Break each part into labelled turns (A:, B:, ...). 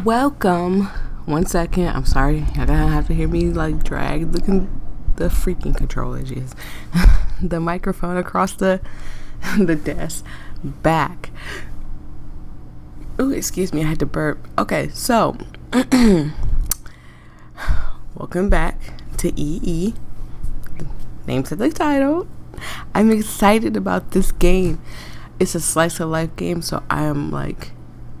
A: Welcome. 1 second. I'm sorry. You're gonna have to hear me like drag the freaking controller, jeez. The microphone across the desk. Back. Oh, excuse me. I had to burp. Okay, so welcome back to EE. Name to the title. I'm excited about this game. It's a slice of life game, so I am like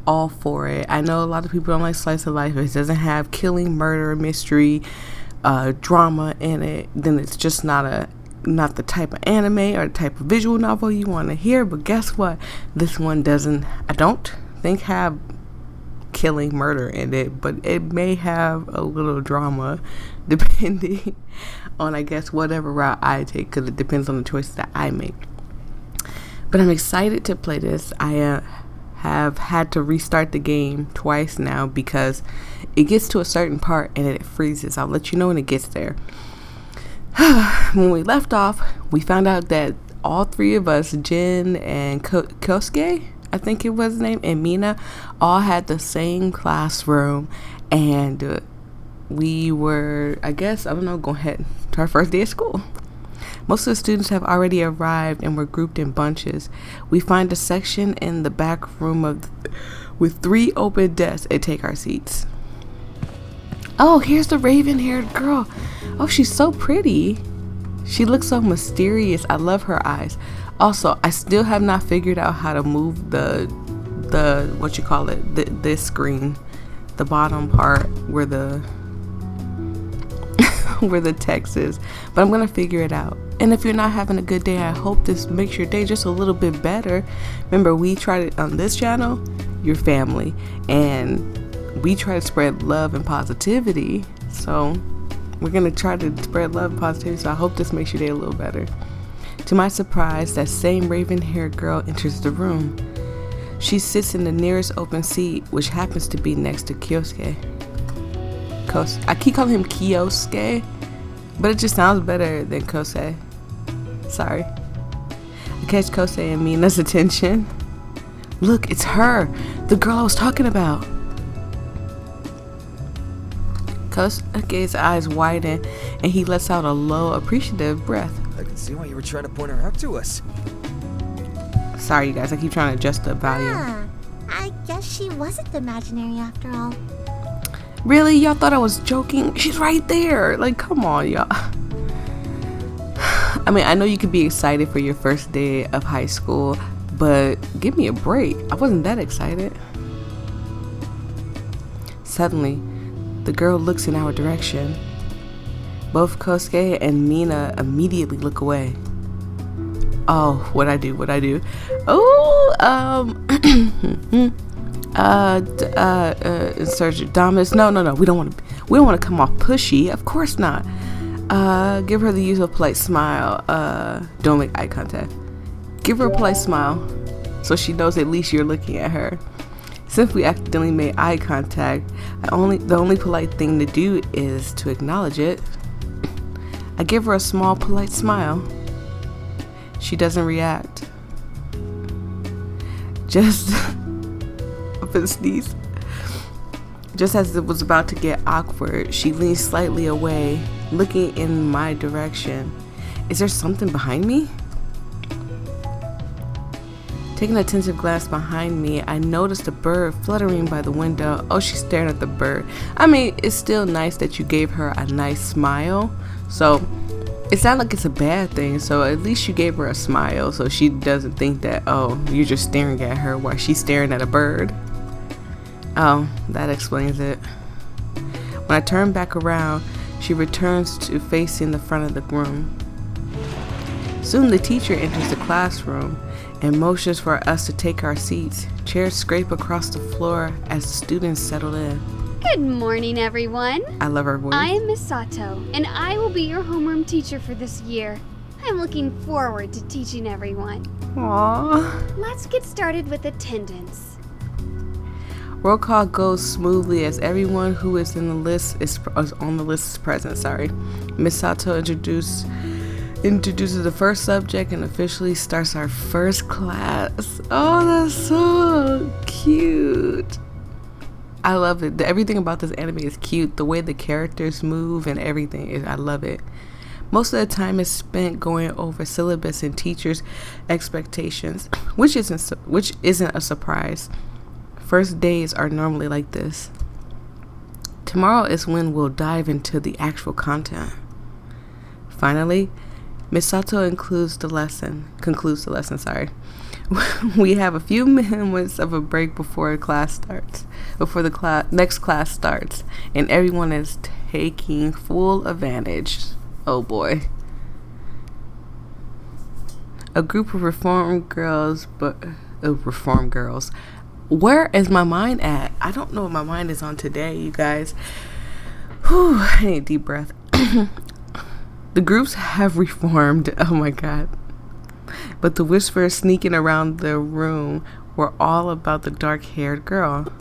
A: all for it. I know a lot of people don't like slice of life. If it doesn't have killing, murder, mystery, drama in it, then it's just not the type of anime or the type of visual novel you want to hear. But guess what? This one doesn't, I don't think, have killing, murder in it, but it may have a little drama depending on, I guess, whatever route I take, because it depends on the choices that I make. But I'm excited to play this. I have had to restart the game twice now because it gets to a certain part and it freezes. I'll let you know when it gets there. When we left off, we found out that all three of us, Jin and Kosuke, I think it was his name, and Mina, all had the same classroom, and we were, I guess, I don't know, going ahead to our first day of school. Most of the students have already arrived and were grouped in bunches. We find a section in the back room with 3 open desks and take our seats. Oh, here's the raven-haired girl. Oh, she's so pretty. She looks so mysterious. I love her eyes. Also, I still have not figured out how to move the what you call it, this screen, the bottom part where the where the text is, but I'm gonna figure it out. And if you're not having a good day, I hope this makes your day just a little bit better. Remember, we tried it on this channel, your family, and we try to spread love and positivity. So we're gonna try to spread love and positivity. So I hope this makes your day a little better. To my surprise, that same raven-haired girl enters the room. She sits in the nearest open seat, which happens to be next to Kyosuke. I keep calling him Kyosuke, but it just sounds better than Kose. Sorry. I catch Kose and Mina's attention. Look, it's her, the girl I was talking about. Kosuke's eyes widen and he lets out a low, appreciative breath.
B: I can see why you were trying to point her out to us.
A: Sorry, you guys, I keep trying to adjust the volume.
C: I guess she wasn't imaginary after all.
A: Really? Y'all thought I was joking? She's right there. Like, come on, y'all. I mean, I know you could be excited for your first day of high school, but give me a break. I wasn't that excited. Suddenly, the girl looks in our direction. Both Kosuke and Mina immediately look away. Oh, what'd I do? Oh, Insurgent Dominus. No. We don't want to come off pushy. Of course not. Give her the usual polite smile. Don't make eye contact. Give her a polite smile so she knows at least you're looking at her. Since we accidentally made eye contact, the only polite thing to do is to acknowledge it. I give her a small polite smile. She doesn't react. Just up and sneeze. Just as it was about to get awkward, she leans slightly away, looking in my direction. Is there something behind me? Taking an attentive glance behind me, I noticed a bird fluttering by the window. Oh, she's staring at the bird. I mean, it's still nice that you gave her a nice smile. So it's not like it's a bad thing. So at least you gave her a smile so she doesn't think that, oh, you're just staring at her while she's staring at a bird. Oh, that explains it. When I turn back around, she returns to facing the front of the room. Soon the teacher enters the classroom and motions for us to take our seats. Chairs scrape across the floor as the students settle in.
D: Good morning, everyone.
A: I love her voice.
D: I am Miss Sato, and I will be your homeroom teacher for this year. I'm looking forward to teaching everyone.
A: Aww.
D: Let's get started with attendance.
A: Roll call goes smoothly as everyone who is in the list is on the list is present. Sorry. Miss Sato introduces the first subject and officially starts our first class. Oh, that's so cute. I love it. Everything about this anime is cute. The way the characters move and everything, I love it. Most of the time is spent going over syllabus and teachers' expectations, which isn't a surprise. First days are normally like this. Tomorrow is when we'll dive into the actual content. Finally, Miss Sato concludes the lesson. We have a few moments of a break before the next class starts, and everyone is taking full advantage. Oh boy. A group of reform girls. Where is my mind at? I don't know what my mind is on today, you guys. Whew, I need a deep breath. The groups have reformed. Oh my god. But the whispers sneaking around the room were all about the dark-haired girl.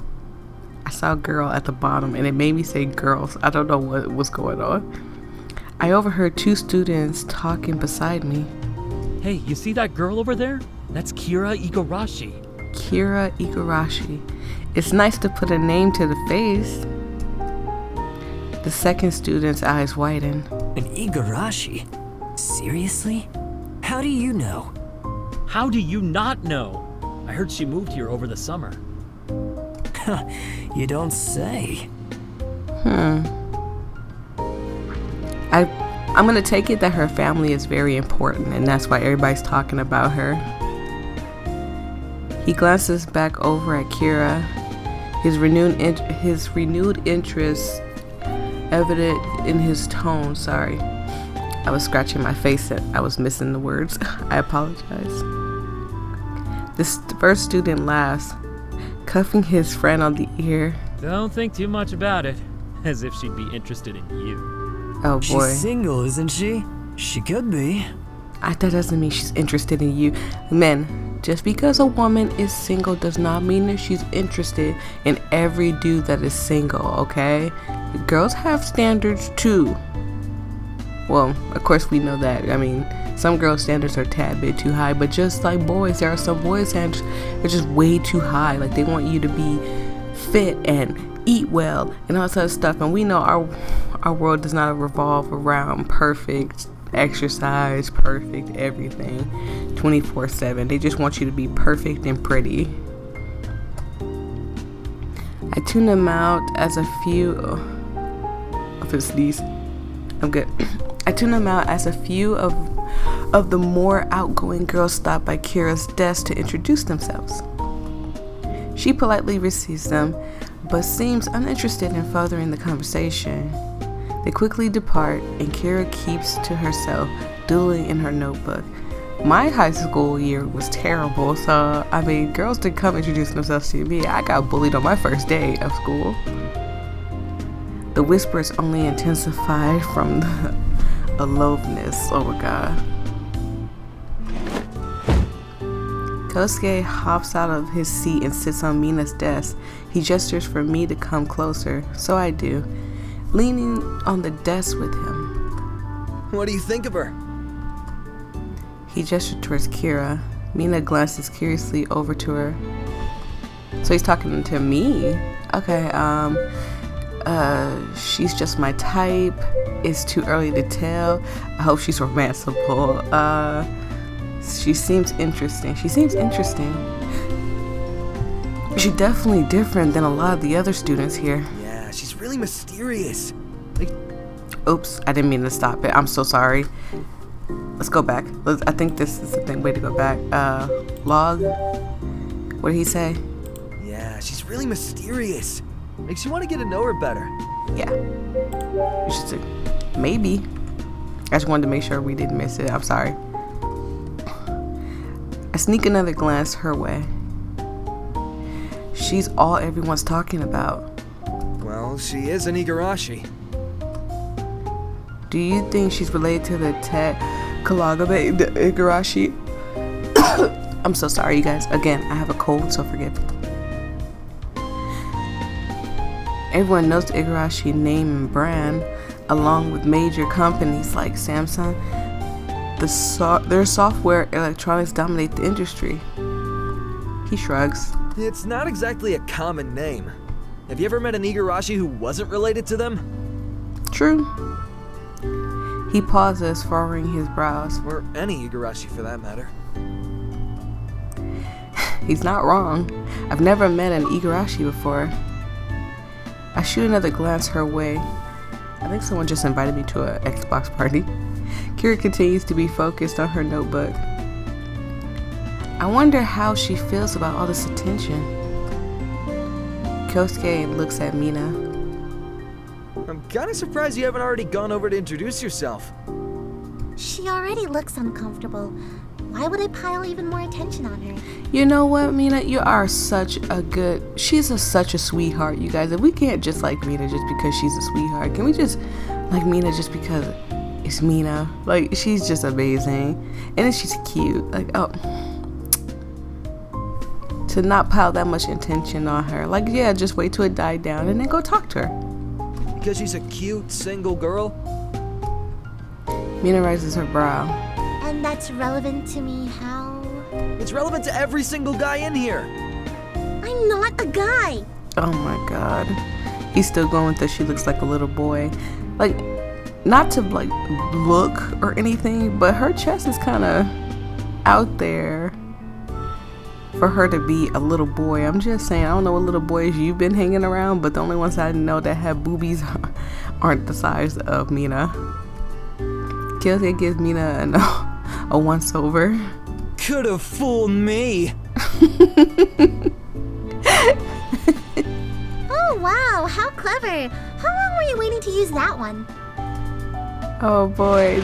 A: I saw girl at the bottom and it made me say girls. I don't know what was going on. I overheard two students talking beside me.
E: Hey, you see that girl over there? That's Kira Igarashi.
A: Kira Igarashi. It's nice to put a name to the face. The second student's eyes widen.
F: An Igarashi? Seriously? How do you know?
E: How do you not know? I heard she moved here over the summer.
F: You don't say.
A: I'm gonna take it that her family is very important, and that's why everybody's talking about her. He glances back over at Kira, his renewed interest evident in his tone. Sorry, I was scratching my face and I was missing the words. I apologize. The first student laughs, cuffing his friend on the ear.
E: Don't think too much about it, as if she'd be interested in you.
A: Oh boy.
F: She's single, isn't she? She could be.
A: That doesn't mean she's interested in you. Men, just because a woman is single does not mean that she's interested in every dude that is single, okay? Girls have standards too. Well, of course we know that. I mean, some girls' standards are a tad bit too high, but just like boys, there are some boys' standards that are just way too high. Like, they want you to be fit and eat well and all that sort of stuff. And we know our world does not revolve around perfect exercise, perfect everything 24/7. They just want you to be perfect and pretty. I tune them out as a few I'm good. I tune them out as a few of the more outgoing girls stop by Kira's desk to introduce themselves. She politely receives them, but seems uninterested in furthering the conversation. They quickly depart, and Kira keeps to herself, doodling in her notebook. My high school year was terrible, so I mean, girls didn't come introduce themselves to me. I got bullied on my first day of school. The whispers only intensified from the aloofness. Oh my god. Kosuke hops out of his seat and sits on Mina's desk. He gestures for me to come closer, so I do, leaning on the desk with him.
B: What do you think of her?
A: He gestured towards Kira. Mina glances curiously over to her. So he's talking to me? Okay, she's just my type. It's too early to tell. I hope she's romanceable. She seems interesting. She's definitely different than a lot of the other students here.
B: Yeah, she's really mysterious.
A: Oops, I didn't mean to stop it. I'm so sorry. Let's go back. I think this is the thing. Way to go back. Log. What did he say?
B: Yeah, she's really mysterious. Makes you want to get to know her better.
A: Yeah. You should say, maybe. I just wanted to make sure we didn't miss it. I'm sorry. I sneak another glance her way. She's all everyone's talking about.
B: Well, she is an Igarashi.
A: Do you think she's related to the Kalagabe Igarashi? I'm so sorry, you guys. Again, I have a cold, so forgive. Everyone knows the Igarashi name and brand, along with major companies like Samsung. Their software electronics dominate the industry. He shrugs.
B: It's not exactly a common name. Have you ever met an Igarashi who wasn't related to them?
A: True. He pauses, furrowing his brows.
B: Or any Igarashi for that matter.
A: He's not wrong. I've never met an Igarashi before. I shoot another glance her way. I think someone just invited me to an Xbox party. Kira continues to be focused on her notebook. I wonder how she feels about all this attention. Kyosuke looks at Mina.
B: I'm kinda surprised you haven't already gone over to introduce yourself.
C: She already looks uncomfortable. Why would I pile even more attention on her?
A: You know what, Mina? You are such a sweetheart, you guys. If we can't just like Mina just because she's a sweetheart, can we just like Mina just because it's Mina? Like, she's just amazing. And then she's cute. Like, oh. To not pile that much attention on her. Like, yeah, just wait till it died down and then go talk to her.
B: Because she's a cute, single girl?
A: Mina raises her brow.
C: And that's relevant to me how?
B: It's relevant to every single guy in here.
C: I'm not a guy.
A: Oh my god. He's still going with that she looks like a little boy. Like, not to like look or anything, but her chest is kind of out there for her to be a little boy. I'm just saying, I don't know what little boys you've been hanging around, but the only ones I know that have boobies aren't the size of Mina. Kyosuke gives Mina a once over.
B: Could have fooled me.
C: Oh wow, how clever. How long were you waiting to use that one?
A: Oh boy,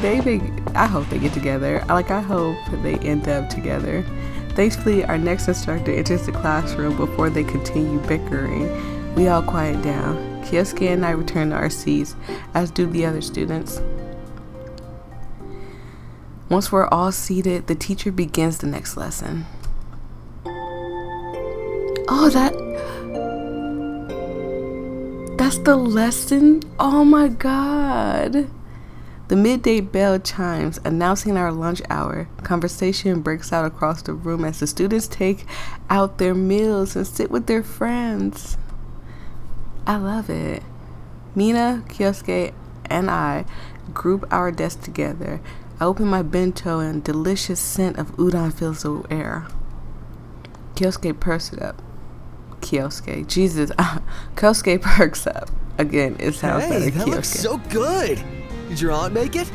A: I hope they get together. I hope they end up together. Thankfully, our next instructor enters the classroom before they continue bickering. We all quiet down. Kyosuke and I return to our seats, as do the other students. Once we're all seated, the teacher begins the next lesson. Oh, that's the lesson? Oh my god. The midday bell chimes, announcing our lunch hour. Conversation breaks out across the room as the students take out their meals and sit with their friends. I love it. Mina, Kyosuke, and I group our desks together. I open my bento and delicious scent of udon fills the air. Kyosuke perks it up. Jesus. Kyosuke perks up. Again, it sounds better.
B: That looks so good. Did your aunt make it?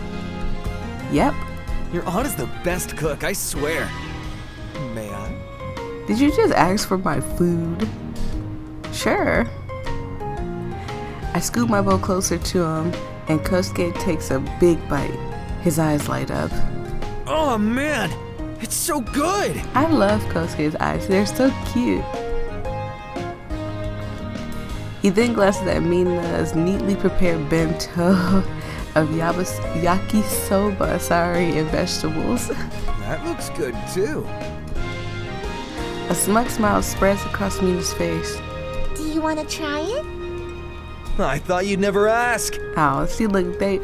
A: Yep.
B: Your aunt is the best cook, I swear. May I?
A: Did you just ask for my food? Sure. I scoop my bowl closer to him, and Kyosuke takes a big bite. His eyes light up.
B: Oh man, it's so good!
A: I love Kosuke's eyes. They're so cute. He then glances at Mina's neatly prepared bento of yakisoba, and vegetables.
B: That looks good too.
A: A smug smile spreads across Mina's face.
C: Do you want to try it?
B: I thought you'd never ask.
A: Oh, see, look, they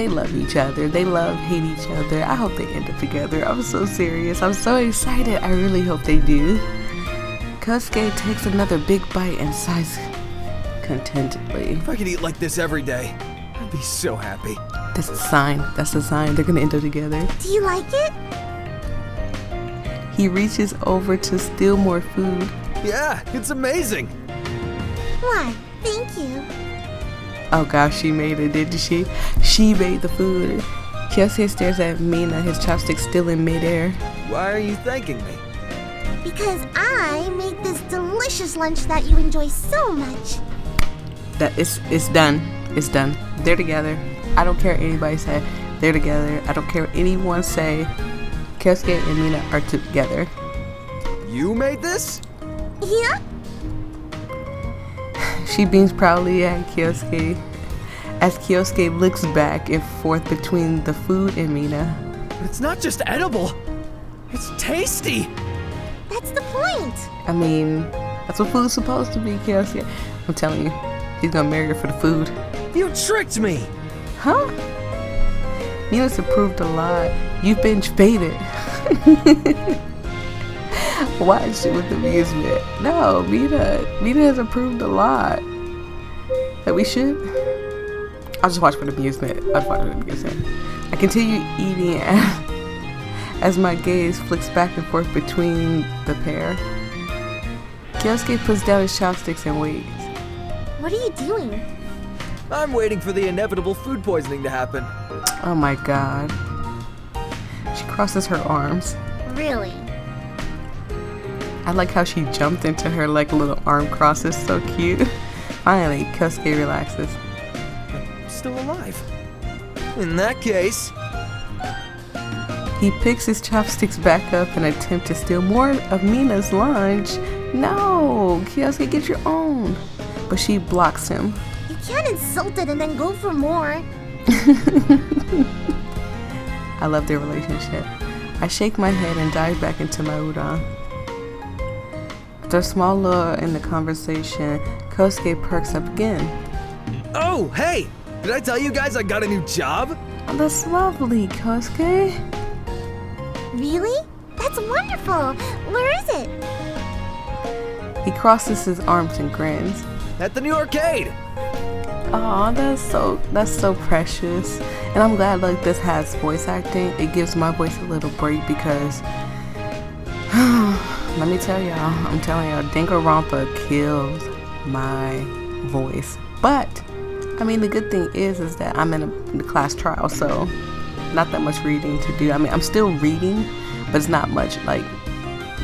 A: love each other. They hate each other. I hope they end up together. I'm so serious. I'm so excited. I really hope they do. Kosuke takes another big bite and sighs contentedly.
B: If I could eat like this every day, I'd be so happy.
A: That's a sign. That's a sign. They're gonna end up together.
C: Do you like it?
A: He reaches over to steal more food.
B: Yeah, it's amazing.
C: Why, thank you.
A: Oh gosh, she made it, didn't she? She made the food. Kyosuke stares at Mina, his chopsticks still in midair.
B: Why are you thanking me?
C: Because I made this delicious lunch that you enjoy so much.
A: It's done. It's done. They're together. I don't care what anybody say. They're together. I don't care what anyone say. Kyosuke and Mina are together.
B: You made this?
C: Yeah?
A: She beams proudly at Kyosuke as Kyosuke looks back and forth between the food and Mina.
B: It's not just edible. It's tasty.
C: That's the point.
A: I mean, that's what food's supposed to be, Kyosuke. I'm telling you, he's gonna marry her for the food.
B: You tricked me!
A: Huh? Mina's approved a lot. You've been baited. Watch it with amusement. No, Mina has approved a lot. That we should. I'll just watch for the amusement. I continue eating as my gaze flicks back and forth between the pair. Kyosuke puts down his chopsticks and waits.
C: What are you doing?
B: I'm waiting for the inevitable food poisoning to happen.
A: Oh my god. She crosses her arms.
C: Really?
A: I like how she jumped into her like little arm crosses. So cute. Finally, Kyosuke relaxes.
B: I'm still alive. In that case...
A: He picks his chopsticks back up and attempts to steal more of Mina's lunch. No! Kyosuke, get your own. But she blocks him.
C: You can't insult it and then go for more.
A: I love their relationship. I shake my head and dive back into my udon. After a small lull in the conversation, Kyosuke perks up again.
B: Oh, hey! Did I tell you guys I got a new job?
A: Oh, that's lovely, Kyosuke.
C: Really? That's wonderful. Where is it?
A: He crosses his arms and grins.
B: At the new arcade!
A: Oh, that's so precious. And I'm glad like this has voice acting. It gives my voice a little break because let me tell y'all, I'm telling y'all, Danganronpa kills my voice. But I mean, the good thing is that I'm in a class trial, so not that much reading to do. I mean, I'm still reading, but it's not much like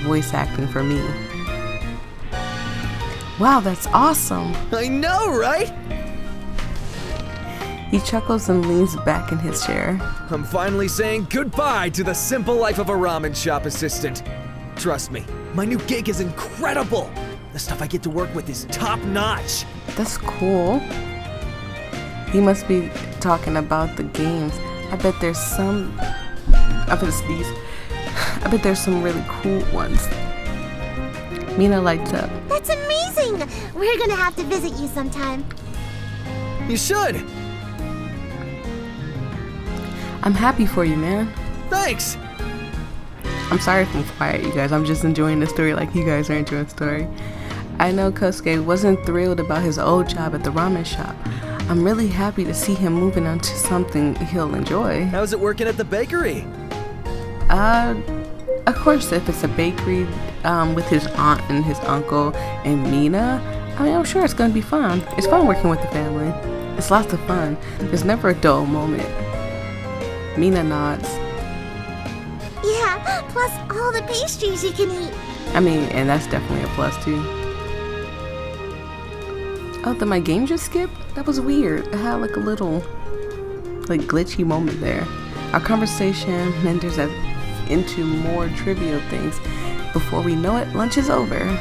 A: voice acting for me. Wow, that's awesome.
B: I know, right?
A: He chuckles and leans back in his chair.
B: I'm finally saying goodbye to the simple life of a ramen shop assistant. Trust me, my new gig is incredible. The stuff I get to work with is top notch.
A: That's cool. He must be talking about the games. I bet there's some. I bet there's some really cool ones. Mina lights up.
C: That's amazing. We're gonna have to visit you sometime.
B: You should.
A: I'm happy for you, man.
B: Thanks.
A: I'm sorry if I'm quiet, you guys. I'm just enjoying the story like you guys are enjoying the story. I know Kyosuke wasn't thrilled about his old job at the ramen shop. I'm really happy to see him moving on to something he'll enjoy.
B: How's it working at the bakery?
A: Of course, if it's a bakery with his aunt and his uncle and Mina, I mean, I'm sure it's gonna be fun. It's fun working with the family. It's lots of fun. There's never a dull moment. Mina nods.
C: Yeah, plus all the pastries you can eat.
A: I mean, and that's definitely a plus too. Oh, did my game just skip? That was weird. I had like a little, like glitchy moment there. Our conversation enters into more trivial things. Before we know it, lunch is over.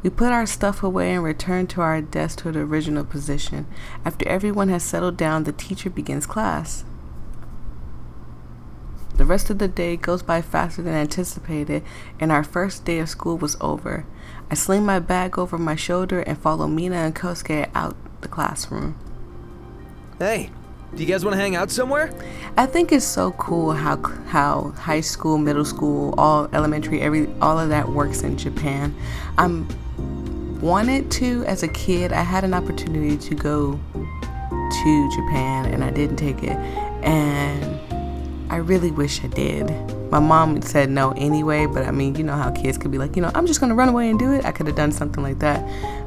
A: We put our stuff away and return to our desk to the original position. After everyone has settled down, the teacher begins class. The rest of the day goes by faster than anticipated, and our first day of school was over. I sling my bag over my shoulder and follow Mina and Kyosuke out the classroom.
B: Hey, do you guys want to hang out somewhere?
A: I think it's so cool how high school, middle school, all elementary, all of that works in Japan. Wanted to as a kid. I had an opportunity to go to Japan and I didn't take it, and I really wish I did. My mom said no anyway, but I mean, you know how kids could be like, I'm just gonna run away and do it. I could have done something like that,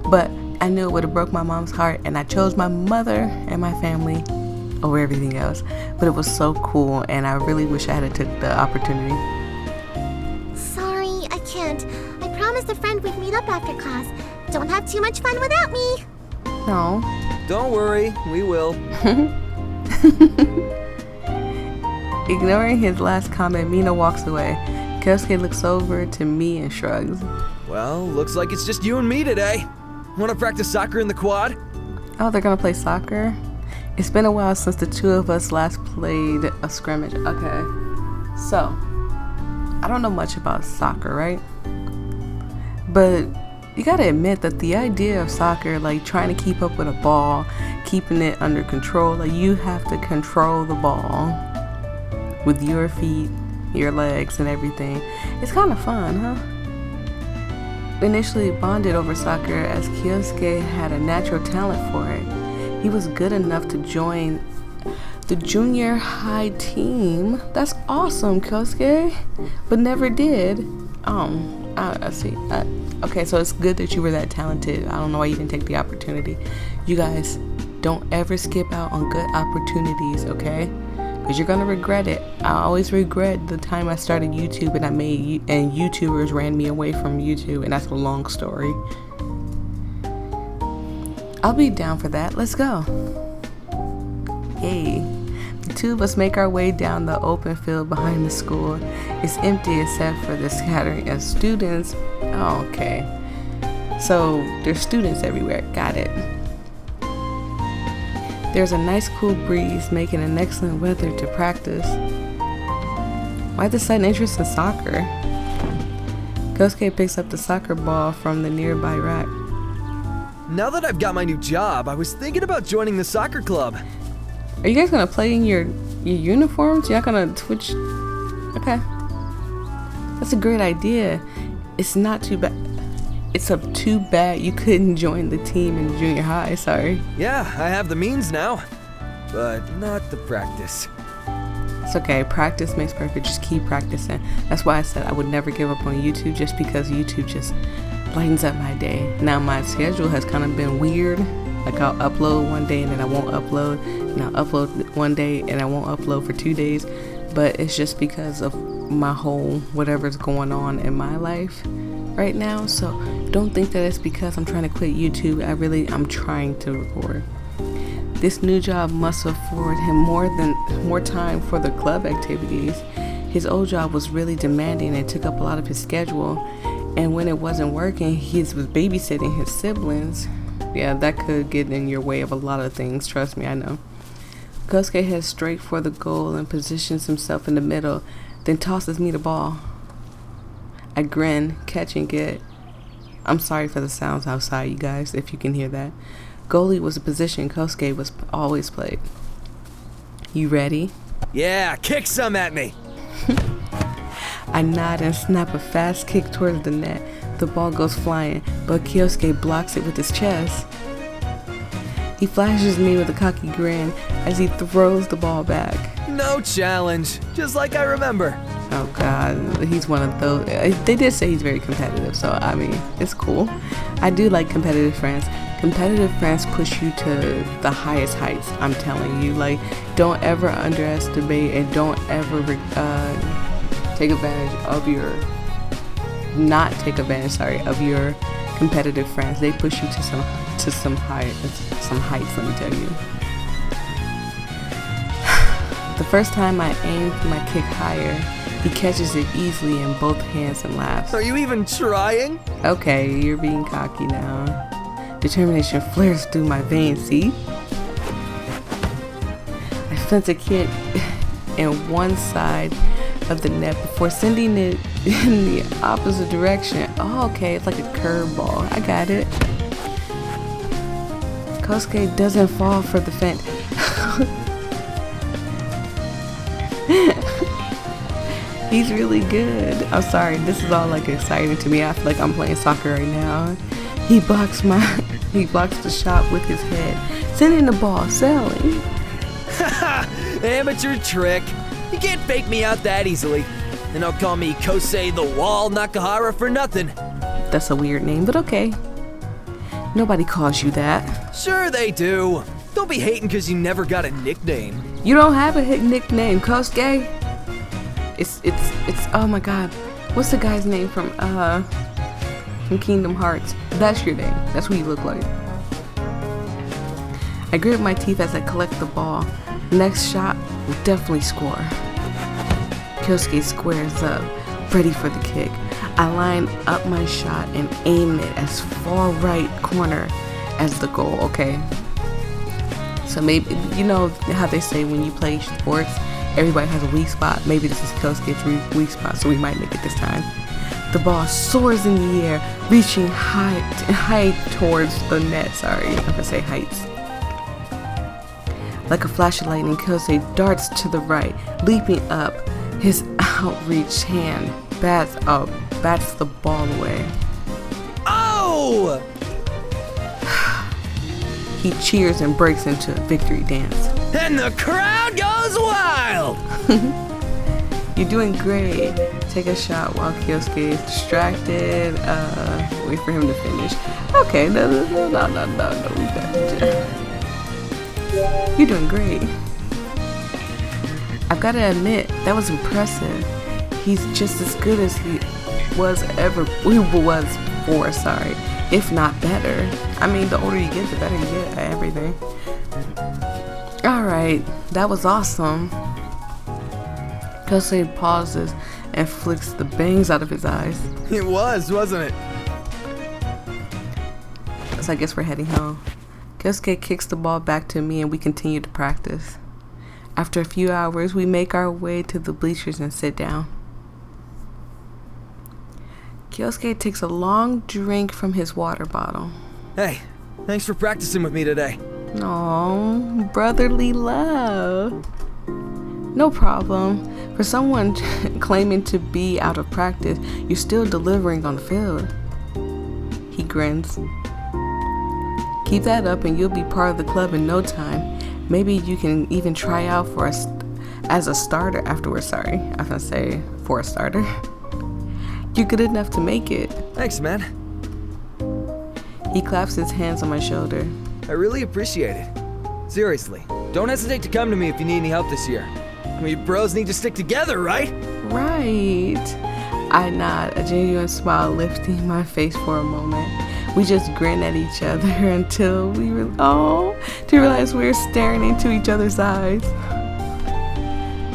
A: but I knew it would have broke my mom's heart, and I chose my mother and my family over everything else. But it was so cool, and I really wish I had took the opportunity.
C: Sorry, I can't. I promised a friend we'd meet up after class. Don't have too much fun without me.
A: No.
B: Don't worry, we will.
A: Ignoring his last comment, Mina walks away. Kyosuke looks over to me and shrugs.
B: Well, looks like it's just you and me today. Want to practice soccer in the quad?
A: Oh, they're gonna play soccer? It's been a while since the two of us last played a scrimmage. Okay, so I don't know much about soccer, right? But you gotta admit that the idea of soccer, like trying to keep up with a ball, keeping it under control, like you have to control the ball with your feet, your legs, and everything. It's kind of fun, huh? Initially bonded over soccer as Kyosuke had a natural talent for it. He was good enough to join the junior high team. That's awesome, Kyosuke. But never did. I see. Okay, so it's good that you were that talented. I don't know why you didn't take the opportunity. You guys, don't ever skip out on good opportunities, okay? Because you're gonna regret it. I always regret the time I started YouTube and YouTubers ran me away from YouTube, and that's a long story. I'll be down for that. Let's go. Hey. The two of us make our way down the open field behind the school. It's empty except for the scattering of students. Oh, okay. So there's students everywhere. Got it. There's a nice cool breeze making an excellent weather to practice. Why the sudden interest in soccer? Kosuke picks up the soccer ball from the nearby rack.
B: Now that I've got my new job, I was thinking about joining the soccer club.
A: Are you guys gonna play in your uniforms? You're not gonna switch? Okay. That's a great idea. It's not too bad. It's too bad you couldn't join the team in junior high, sorry.
B: Yeah, I have the means now, but not the practice.
A: It's okay, practice makes perfect, just keep practicing. That's why I said I would never give up on YouTube, just because YouTube just lightens up my day. Now my schedule has kind of been weird. Like I'll upload one day and then I won't upload, and I'll upload one day and I won't upload for 2 days. But it's just because of my whole whatever's going on in my life right now. So don't think that it's because I'm trying to quit YouTube. I'm trying to record. This new job must afford him more time for the club activities. His old job was really demanding and took up a lot of his schedule. And when it wasn't working, he was babysitting his siblings. Yeah, that could get in your way of a lot of things. Trust me, I know. Kosuke heads straight for the goal and positions himself in the middle, then tosses me the ball. I grin, catching it. I'm sorry for the sounds outside, you guys, if you can hear that. Goalie was a position Kosuke was always played. You ready?
B: Yeah, kick some at me.
A: I nod and snap a fast kick towards the net. The ball goes flying, but Kyosuke blocks it with his chest. He flashes me with a cocky grin as he throws the ball back.
B: No challenge, just like I remember.
A: Oh god, he's one of those. They did say he's very competitive, so I mean, it's cool. I do like competitive friends. Competitive friends push you to the highest heights, I'm telling you. Like, don't ever underestimate and don't ever take advantage of your competitive friends. They push you to some heights, let me tell you. The first time I aimed my kick higher, he catches it easily in both hands and laughs.
B: Are you even trying?
A: Okay, you're being cocky now. Determination flares through my veins, see? I fence a kick in one side of the net before sending it in the opposite direction. Oh, okay, it's like a curveball. I got it. Kosuke doesn't fall for the fence. He's really good. I'm sorry, this is all like exciting to me. I feel like I'm playing soccer right now. He blocks the shot with his head, sending the ball sailing.
B: Amateur trick. You can't fake me out that easily. And don't call me Kosei the Wall Nakahara for nothing.
A: That's a weird name, but okay. Nobody calls you that.
B: Sure they do. Don't be hating because you never got a nickname.
A: You don't have a hit nickname, Kosuke. It's oh my god. What's the guy's name from Kingdom Hearts? That's your name. That's what you look like. I grit my teeth as I collect the ball. Next shot will definitely score. Kyosuke squares up, ready for the kick. I line up my shot and aim it as far right corner as the goal, okay? So maybe, you know how they say when you play sports, everybody has a weak spot. Maybe this is Kosuke's weak spot, so we might make it this time. The ball soars in the air, reaching high towards the net. Sorry, I'm gonna say heights. Like a flash of lightning, Kosei darts to the right, leaping up. His outreached hand bats the ball away.
B: Oh!
A: He cheers and breaks into a victory dance.
B: And the crowd goes wild!
A: You're doing great. Take a shot while Kyosuke is distracted. Wait for him to finish. Okay, no. You're doing great. I've got to admit, that was impressive. He's just as good as he was before, sorry. If not better. I mean, the older you get, the better you get at everything. Alright, that was awesome. Kosei pauses and flicks the bangs out of his eyes.
B: It was, wasn't it?
A: So I guess we're heading home. Kyosuke kicks the ball back to me and we continue to practice. After a few hours, we make our way to the bleachers and sit down. Kyosuke takes a long drink from his water bottle.
B: Hey, thanks for practicing with me today.
A: Aww, brotherly love. No problem. For someone claiming to be out of practice, you're still delivering on the field. He grins. Keep that up and you'll be part of the club in no time. Maybe you can even try out as a starter afterwards. Sorry, I was gonna say for a starter. You're good enough to make it.
B: Thanks, man.
A: He claps his hands on my shoulder.
B: I really appreciate it. Seriously, don't hesitate to come to me if you need any help this year. We bros need to stick together, right?
A: Right. I nod, a genuine smile lifting my face for a moment. We just grin at each other until to realize we were staring into each other's eyes.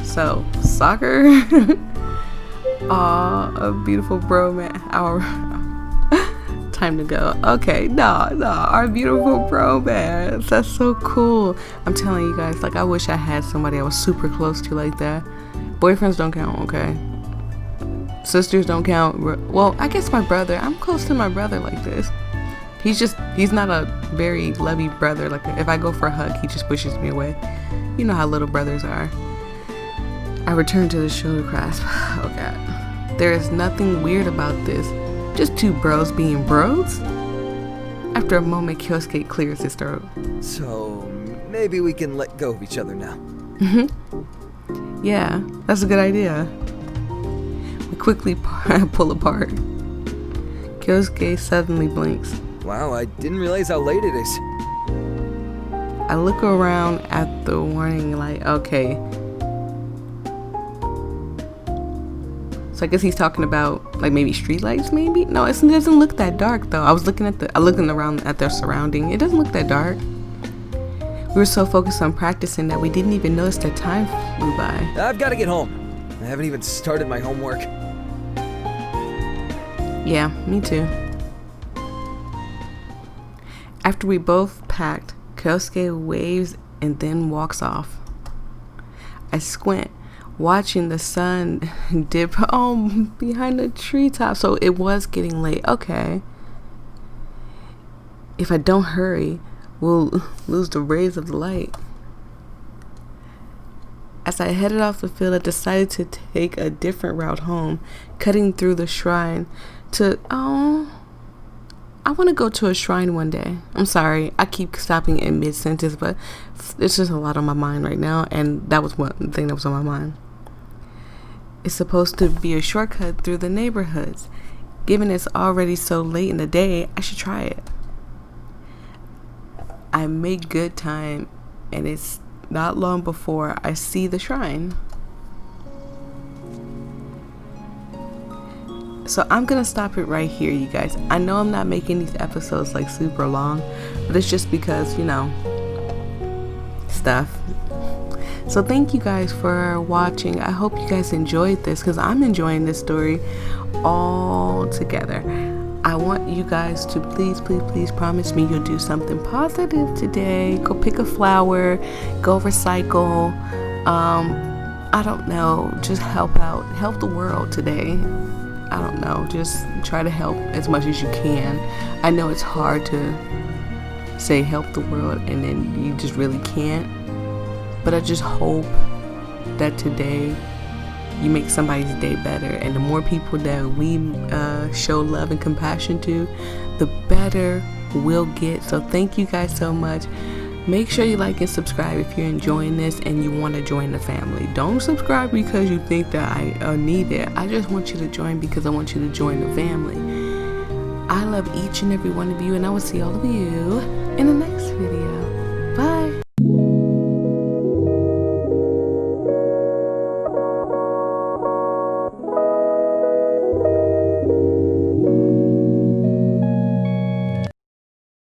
A: So, soccer? Aw, a beautiful bromance. Time to go. Okay, no, our beautiful bromance. That's so cool. I'm telling you guys, like, I wish I had somebody I was super close to like that. Boyfriends don't count, okay? Sisters don't count. Well, I guess my brother. I'm close to my brother like this. He's not a very lovey brother. Like, if I go for a hug, he just pushes me away. You know how little brothers are. I return to the shoulder clasp. Oh god. There is nothing weird about this. Just two bros being bros? After a moment, Kyosuke clears his throat.
B: So, maybe we can let go of each other now.
A: Yeah, that's a good idea. We quickly pull apart. Kyosuke suddenly blinks.
B: Wow, I didn't realize how late it is.
A: I look around at the warning light. Okay. So I guess he's talking about like maybe street lights, maybe? No, it doesn't look that dark though. I was looking around at their surrounding. It doesn't look that dark. We were so focused on practicing that we didn't even notice that time flew by.
B: I've got to get home. I haven't even started my homework.
A: Yeah, me too. After we both packed, Kyosuke waves and then walks off. I squint, watching the sun dip behind the treetop. So it was getting late. Okay. If I don't hurry, we'll lose the rays of the light. As I headed off the field, I decided to take a different route home, cutting through the shrine to... I want to go to a shrine one day. I'm sorry, I keep stopping in mid-sentence, but there's just a lot on my mind right now, and that was one thing that was on my mind. It's supposed to be a shortcut through the neighborhoods. Given it's already so late in the day, I should try it. I make good time, and it's not long before I see the shrine. So I'm gonna stop it right here, you guys. I know I'm not making these episodes like super long, but it's just because, you know, stuff. So thank you guys for watching. I hope you guys enjoyed this, because I'm enjoying this story all together. I want you guys to please promise me you'll do something positive today. Go pick a flower, go recycle, I don't know, just help the world today. I don't know, just try to help as much as you can. I know it's hard to say help the world and then you just really can't, but I just hope that today you make somebody's day better, and the more people that we show love and compassion to, the better we'll get. So thank you guys so much. Make sure you like and subscribe if you're enjoying this and you want to join the family. Don't subscribe because you think that I need it. I just want you to join because I want you to join the family. I love each and every one of you, and I will see all of you in the next video.